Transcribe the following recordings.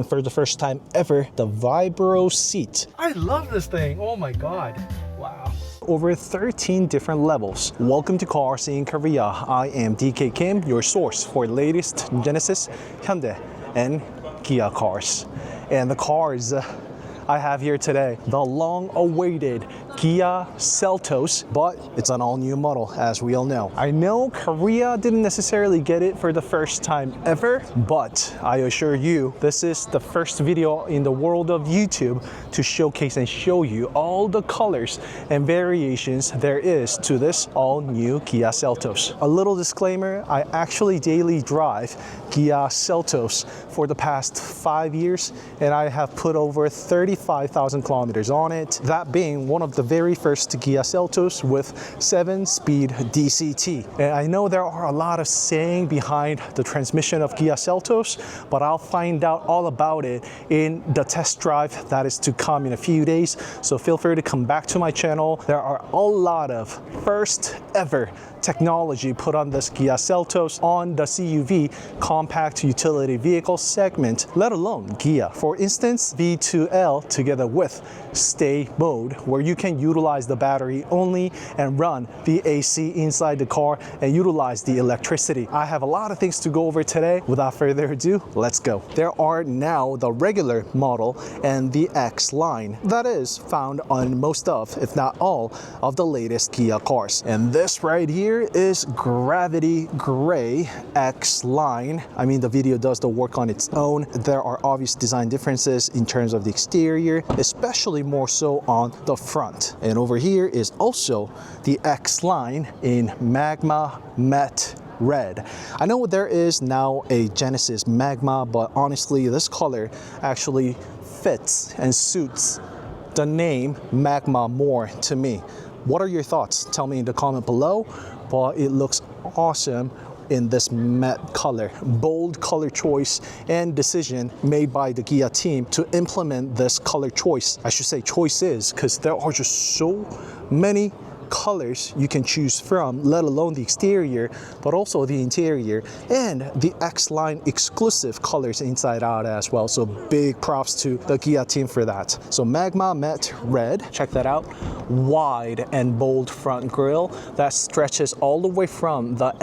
For the first time ever, the Vibro seat. I love this thing. Oh my God. Wow. Over 13 different levels. Welcome to CarSceneKorea. I am DK Kim, your source for latest Genesis, Hyundai, and Kia cars. And the cars I have here today, the long-awaited Kia Seltos, but it's an all-new model, as we all know. I know Korea didn't necessarily get it for the first time ever, but I assure you, this is the first video in the world of YouTube to showcase and show you all the colors and variations there is to this all-new Kia Seltos. A little disclaimer, I actually daily drive Kia Seltos for the past 5 years, and I have put over 35,000 kilometers on it, that being one of the very first Kia Seltos with 7-speed DCT. And I know there are a lot of saying behind the transmission of Kia Seltos, but I'll find out all about it in the test drive that is to come in a few days. So feel free to come back to my channel. There are a lot of first ever technology put on this Kia Seltos on the CUV compact utility vehicle segment, let alone Kia. For instance, V2L together with stay mode, where you can utilize the battery only and run the AC inside the car and utilize the electricity. I have a lot of things to go over today. Without further ado, let's go. There are now the regular model and the X line that is found on most of, if not all, of the latest Kia cars. And this right here is Gravity Gray X line. I mean, the video does the work on its own. There are obvious design differences in terms of the exterior, especially more so on the front. And over here is also the X line in Magma Matte Red. I know there is now a Genesis Magma, but honestly, this color actually fits and suits the name Magma more to me. What are your thoughts? Tell me in the comment below, but it looks awesome in this matte color. Bold color choice and decision made by the Kia team to implement this color choice. I should say choices, because there are just so many colors you can choose from, let alone the exterior, but also the interior and the X line exclusive colors inside out as well. So big props to the Kia team for that. So Magma Matte Red, check that out. Wide and bold front grille that stretches all the way from the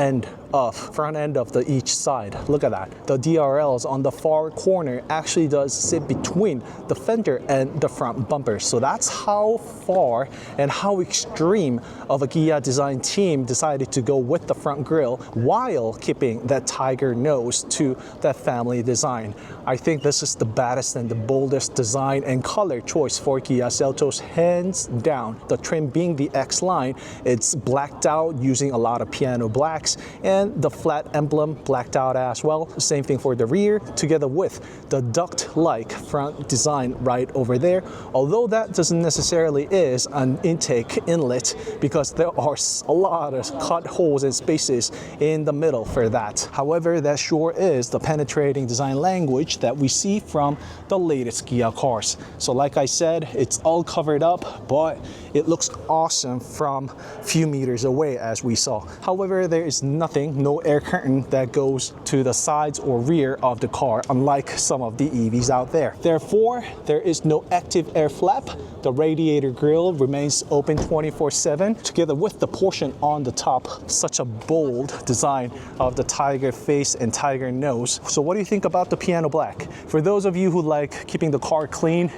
front end of the each side. Look at that. The DRLs on the far corner actually does sit between the fender and the front bumper. So that's how far and how extreme of a Kia design team decided to go with the front grille while keeping that tiger nose to that family design. I think this is the baddest and the boldest design and color choice for Kia Seltos, hands down. The trim being the X line, it's blacked out using a lot of piano blacks, and the flat emblem blacked out as well. Same thing for the rear, together with the duct-like front design right over there, although that doesn't necessarily is an intake inlet, because there are a lot of cut holes and spaces in the middle for that. However, that sure is the penetrating design language that we see from the latest Kia cars. So like I said, it's all covered up, but it looks awesome from a few meters away, as we saw. However, there is nothing, no air curtain that goes to the sides or rear of the car, unlike some of the EVs out there. Therefore, there is no active air flap. The radiator grille remains open 24/7, together with the portion on the top. Such a bold design of the tiger face and tiger nose. So what do you think about the piano black? For those of you who like keeping the car clean,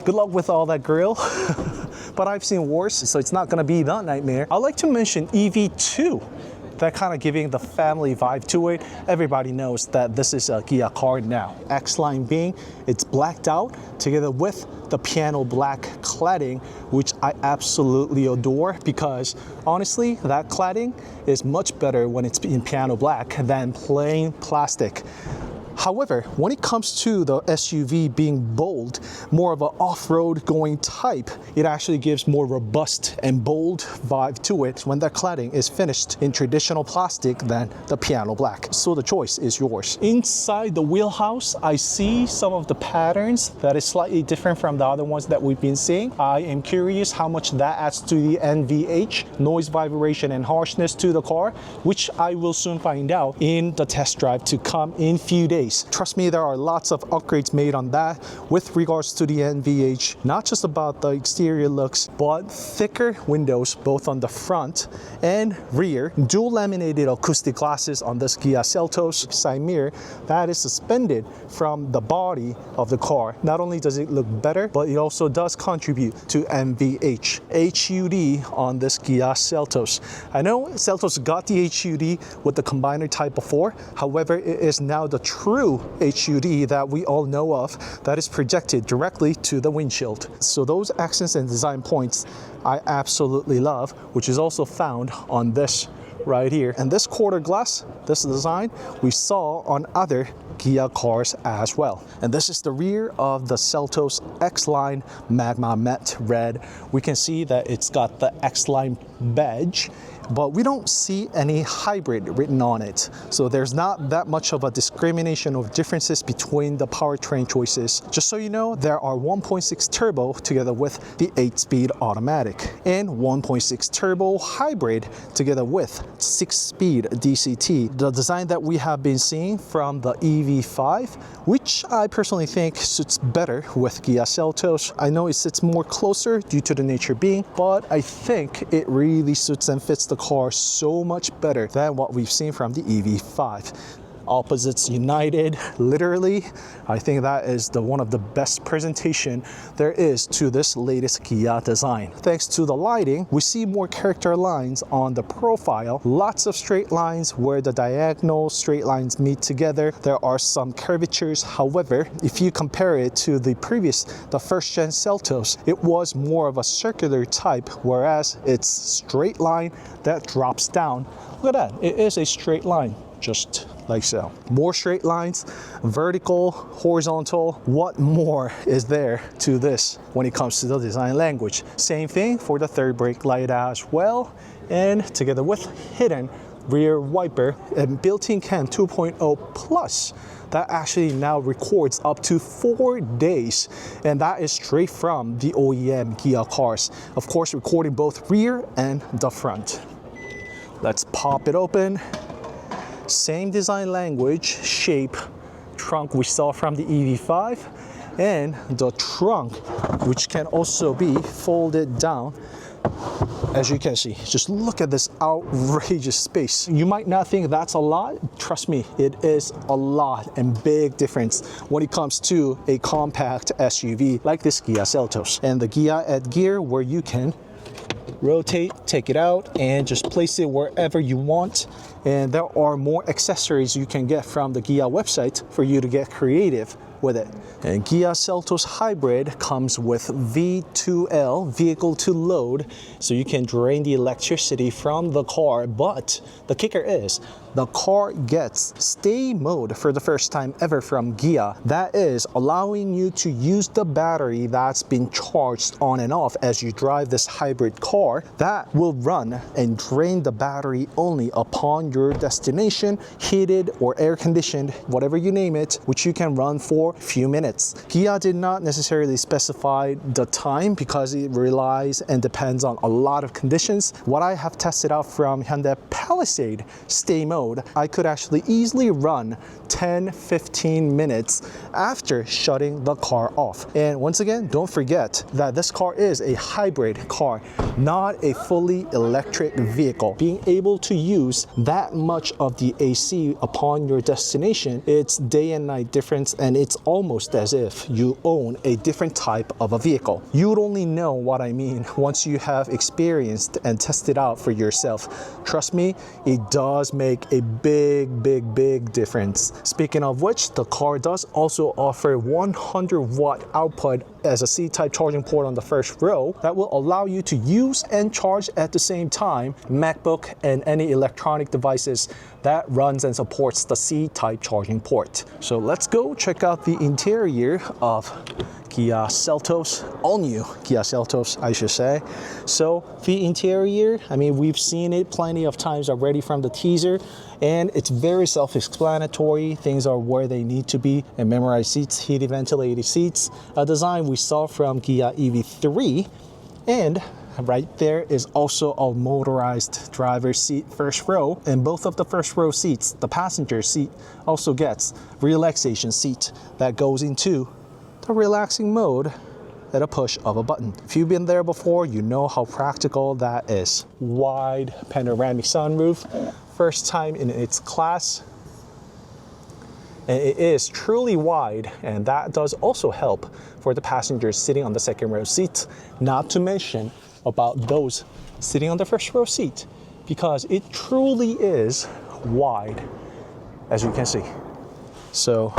good luck with all that grille. But I've seen worse, so it's not gonna be that nightmare. I'd like to mention EV2. That kind of giving the family vibe to it. Everybody knows that this is a Kia car now. X-line being, it's blacked out together with the piano black cladding, which I absolutely adore, because honestly, that cladding is much better when it's in piano black than plain plastic. However, when it comes to the SUV being bold, more of an off-road going type, it actually gives more robust and bold vibe to it when that cladding is finished in traditional plastic than the piano black. So the choice is yours. Inside the wheelhouse, I see some of the patterns that is slightly different from the other ones that we've been seeing. I am curious how much that adds to the NVH, noise, vibration, and harshness to the car, which I will soon find out in the test drive to come in few days. days. Trust me, there are lots of upgrades made on that with regards to the NVH, not just about the exterior looks, but thicker windows both on the front and rear, dual laminated acoustic glasses on this Kia Seltos, side mirror that is suspended from the body of the car. Not only does it look better, but it also does contribute to NVH. HUD on this Kia Seltos. I know Seltos got the HUD with the combiner type before, however, it is now the true HUD that we all know of that is projected directly to the windshield. So those accents and design points I absolutely love, which is also found on this right here. And this quarter glass, this design, we saw on other Kia cars as well. And this is the rear of the Seltos X-Line Magma Matte Red. We can see that it's got the X-Line badge, but we don't see any hybrid written on it. So there's not that much of a discrimination of differences between the powertrain choices. Just so you know, there are 1.6 turbo together with the 8-speed automatic and 1.6 turbo hybrid together with 6-speed DCT. The design that we have been seeing from the EV5, which I personally think suits better with Kia Seltos. I know it sits more closer due to the nature being, but I think it really suits and fits the car so much better than what we've seen from the EV5. Opposites united, literally. I think that is one of the best presentation there is to this latest Kia design. Thanks to the lighting, we see more character lines on the profile, lots of straight lines where the diagonal straight lines meet together. There are some curvatures. However, if you compare it to the first gen Seltos, it was more of a circular type, whereas it's straight line that drops down. Look at that, it is a straight line, just like so. More straight lines, vertical, horizontal. What more is there to this when it comes to the design language? Same thing for the third brake light as well, and together with hidden rear wiper and built-in cam 2.0 plus that actually now records up to 4 days, and that is straight from the OEM Kia cars. Of course, recording both rear and the front. Let's pop it open. Same design language, shape, trunk we saw from the EV5, and the trunk, which can also be folded down. As you can see, just look at this outrageous space. You might not think that's a lot. Trust me, it is a lot and big difference when it comes to a compact SUV like this Kia Seltos. And the Gia at gear where you can rotate, take it out, and just place it wherever you want. And there are more accessories you can get from the Gia website for you to get creative with it. And Kia Seltos Hybrid comes with V2L, vehicle to load, so you can drain the electricity from the car. But the kicker is the car gets stay mode for the first time ever from Gia. That is allowing you to use the battery that's been charged on and off as you drive this hybrid car. That will run and drain the battery only upon your destination, heated or air conditioned, whatever you name it, which you can run for a few minutes. Kia did not necessarily specify the time because it relies and depends on a lot of conditions. What I have tested out from Hyundai Palisade stay mode, I could actually easily run 10-15 minutes after shutting the car off. And once again, don't forget that this car is a hybrid car, not a fully electric vehicle. Being able to use that much of the AC upon your destination, it's day and night difference, and it's almost as if you own a different type of a vehicle. You would only know what I mean once you have experienced and tested out for yourself. Trust me, it does make a big difference. Speaking of which, the car does also offer 100-watt output as a C-type charging port on the first row that will allow you to use and charge at the same time MacBook and any electronic devices that runs and supports the C-type charging port. So let's go check out the interior of Kia Seltos, all new Kia Seltos, I should say. So the interior, I mean, we've seen it plenty of times already from the teaser, and it's very self-explanatory. Things are where they need to be, and memorized seats, heated ventilated seats, a design we saw from Kia EV3, and right there is also a motorized driver's seat first row, and both of the first row seats, the passenger seat also gets relaxation seat that goes into the relaxing mode at a push of a button. If you've been there before, you know how practical that is. Wide panoramic sunroof, first time in its class. And it is truly wide, and that does also help for the passengers sitting on the second row seat, not to mention about those sitting on the first row seat, because it truly is wide, as you can see. So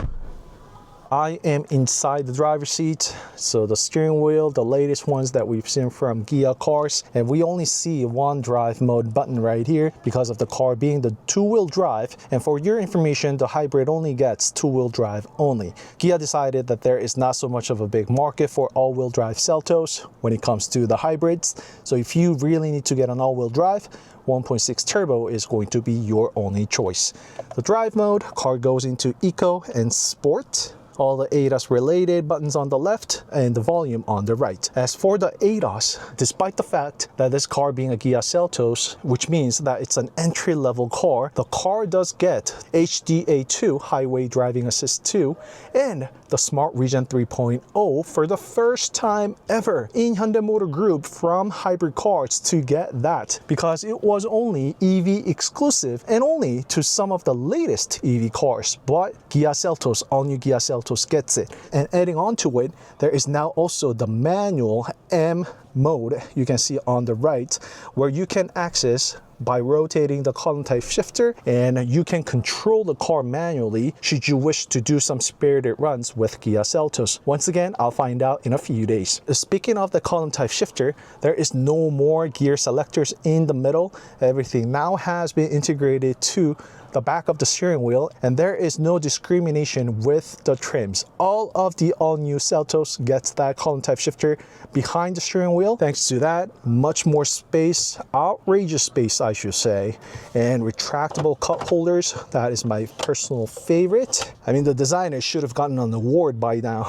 I am inside the driver's seat. So the steering wheel, the latest ones that we've seen from Kia cars, and we only see one drive mode button right here because of the car being the two-wheel drive. And for your information, the hybrid only gets two-wheel drive only. Kia decided that there is not so much of a big market for all-wheel drive Seltos when it comes to the hybrids. So if you really need to get an all-wheel drive, 1.6 turbo is going to be your only choice. The drive mode, car goes into Eco and Sport. All the ADAS related buttons on the left and the volume on the right. As for the ADAS, despite the fact that this car being a Kia Seltos, which means that it's an entry-level car, the car does get HDA2, Highway Driving Assist 2, and the Smart Regen 3.0 for the first time ever in Hyundai Motor Group from hybrid cars to get that, because it was only EV exclusive and only to some of the latest EV cars. But Kia Seltos, all new Kia Seltos gets it. And adding on to it, there is now also the manual M mode you can see on the right, where you can access by rotating the column type shifter, and you can control the car manually should you wish to do some spirited runs with Kia Seltos. Once again, I'll find out in a few days. Speaking of the column type shifter, there is no more gear selectors in the middle. Everything now has been integrated to the back of the steering wheel, and there is no discrimination with the trims. All of the all-new Seltos gets that column type shifter behind the steering wheel. Thanks to that, much more space, outrageous space I should say, and retractable cup holders. That is my personal favorite. I mean, the designers should have gotten an award by now.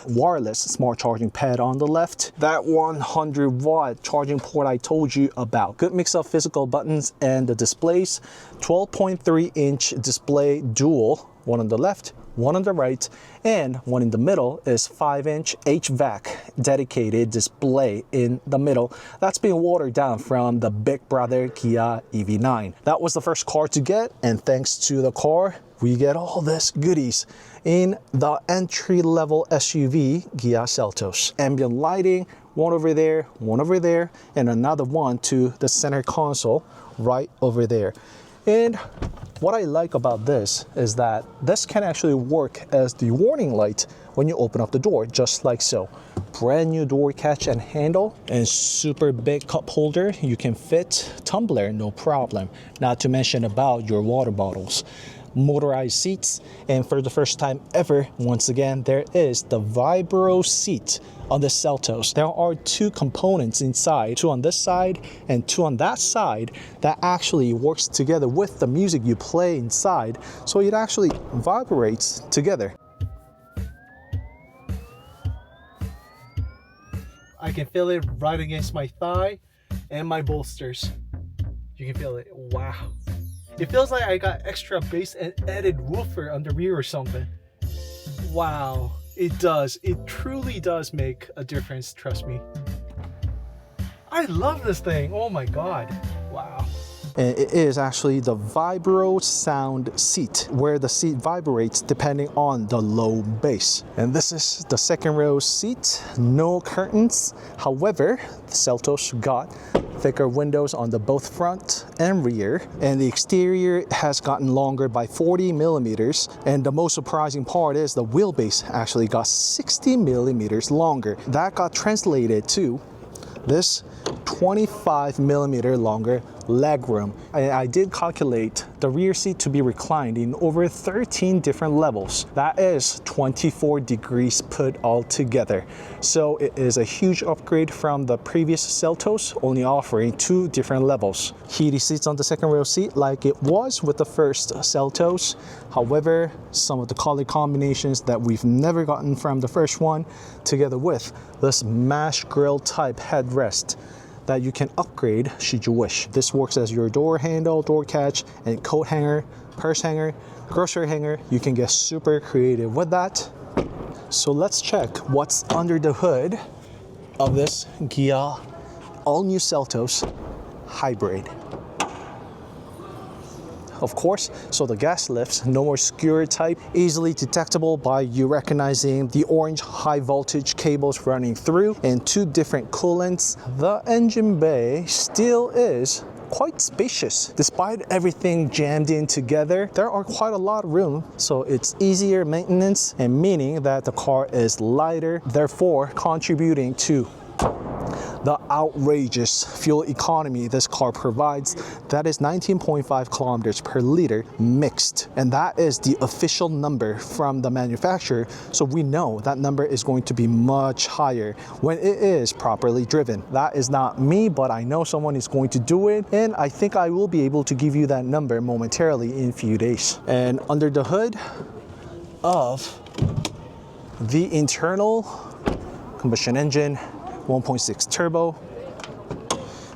Wireless smart charging pad on the left. That 100-watt charging port I told you about. Good mix of physical buttons and the displays. 12.3-inch display dual, one on the left, one on the right, and one in the middle is 5-inch HVAC dedicated display in the middle. That's being watered down from the big brother Kia EV9. That was the first car to get, and thanks to the car, we get all this goodies in the entry-level SUV Kia Seltos. Ambient lighting, one over there, and another one to the center console right over there. And what I like about this is that this can actually work as the warning light when you open up the door, just like so. Brand new door catch and handle, and super big cup holder. You can fit tumbler, no problem. Not to mention about your water bottles. Motorized seats, and for the first time ever, once again, there is the Vibro seat on the Seltos. There are two components inside, two on this side and two on that side, that actually works together with the music you play inside, so it actually vibrates together. I can feel it right against my thigh and my bolsters. You can feel it. Wow. It feels like I got extra bass and added woofer on the rear or something. Wow, it does. It truly does make a difference, trust me. I love this thing. Oh my God. Wow. And it is actually the Vibro sound seat, where the seat vibrates depending on the low bass. And this is the second row seat, no curtains. However, the Seltos got thicker windows on the both front and rear, and the exterior has gotten longer by 40 millimeters. And the most surprising part is the wheelbase actually got 60 millimeters longer. That got translated to this 25 millimeter longer legroom. I did calculate the rear seat to be reclined in over 13 different levels. That is 24 degrees put all together. So it is a huge upgrade from the previous Seltos, only offering 2 different levels. Heated seats on the second row seat like it was with the first Seltos. However, some of the color combinations that we've never gotten from the first one, together with this mash grill type headrest. that you can upgrade should you wish. This works as your door handle, door catch, and coat hanger, purse hanger, grocery hanger. You can get super creative with that. So let's check what's under the hood of this Kia all-new Seltos Hybrid. Of course, so the gas lifts, no more skewer type, easily detectable by you recognizing the orange high voltage cables running through and 2 different coolants. The engine bay still is quite spacious. Despite everything jammed in together, there are quite a lot of room, so it's easier maintenance and meaning that the car is lighter, therefore contributing to the outrageous fuel economy this car provides. That is 19.5 kilometers per liter mixed, and that is the official number from the manufacturer, so we know that number is going to be much higher when it is properly driven. That is not me, but I know someone is going to do it, and I think I will be able to give you that number momentarily in a few days. And under the hood of the internal combustion engine, 1.6 turbo.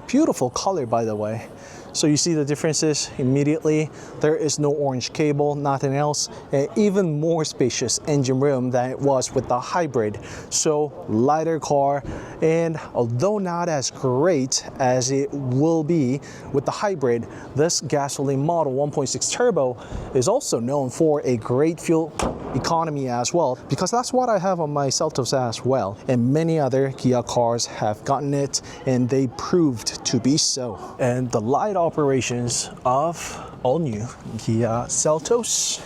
Beautiful color, by the way. So you see the differences immediately. There is no orange cable, nothing else, and even more spacious engine room than it was with the hybrid. So lighter car, and although not as great as it will be with the hybrid, this gasoline model 1.6 turbo is also known for a great fuel economy as well, because that's what I have on my Seltos as well, and many other Kia cars have gotten it, and they proved to be so. And the light operations of all new Kia Seltos.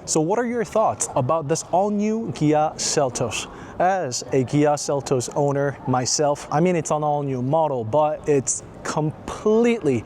So what are your thoughts about this all-new Kia Seltos? As a Kia Seltos owner myself, I mean, it's an all-new model, but it's completely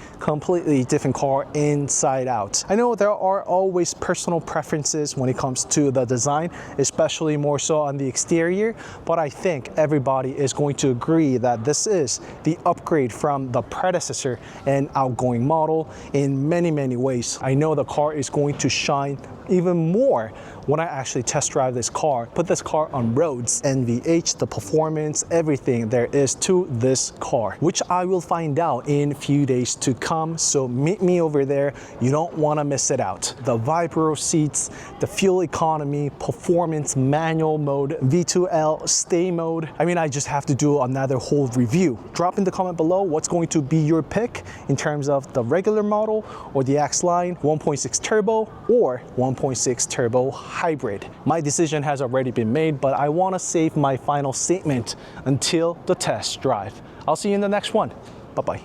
different car inside out. I know there are always personal preferences when it comes to the design, especially more so on the exterior, but I think everybody is going to agree that this is the upgrade from the predecessor and outgoing model in many ways. I know the car is going to shine even more when I actually test drive this car, put this car on roads, NVH, the performance, everything there is to this car, which I will find out in a few days to come. So meet me over there. You don't want to miss it out. The Vibro seats, the fuel economy, performance, manual mode, V2L, stay mode. I mean, I just have to do another whole review. Drop in the comment below what's going to be your pick in terms of the regular model or the X-Line 1.6 turbo or 1.6 turbo hybrid. My decision has already been made, but I want to save my final statement until the test drive. I'll see you in the next one. Bye-bye.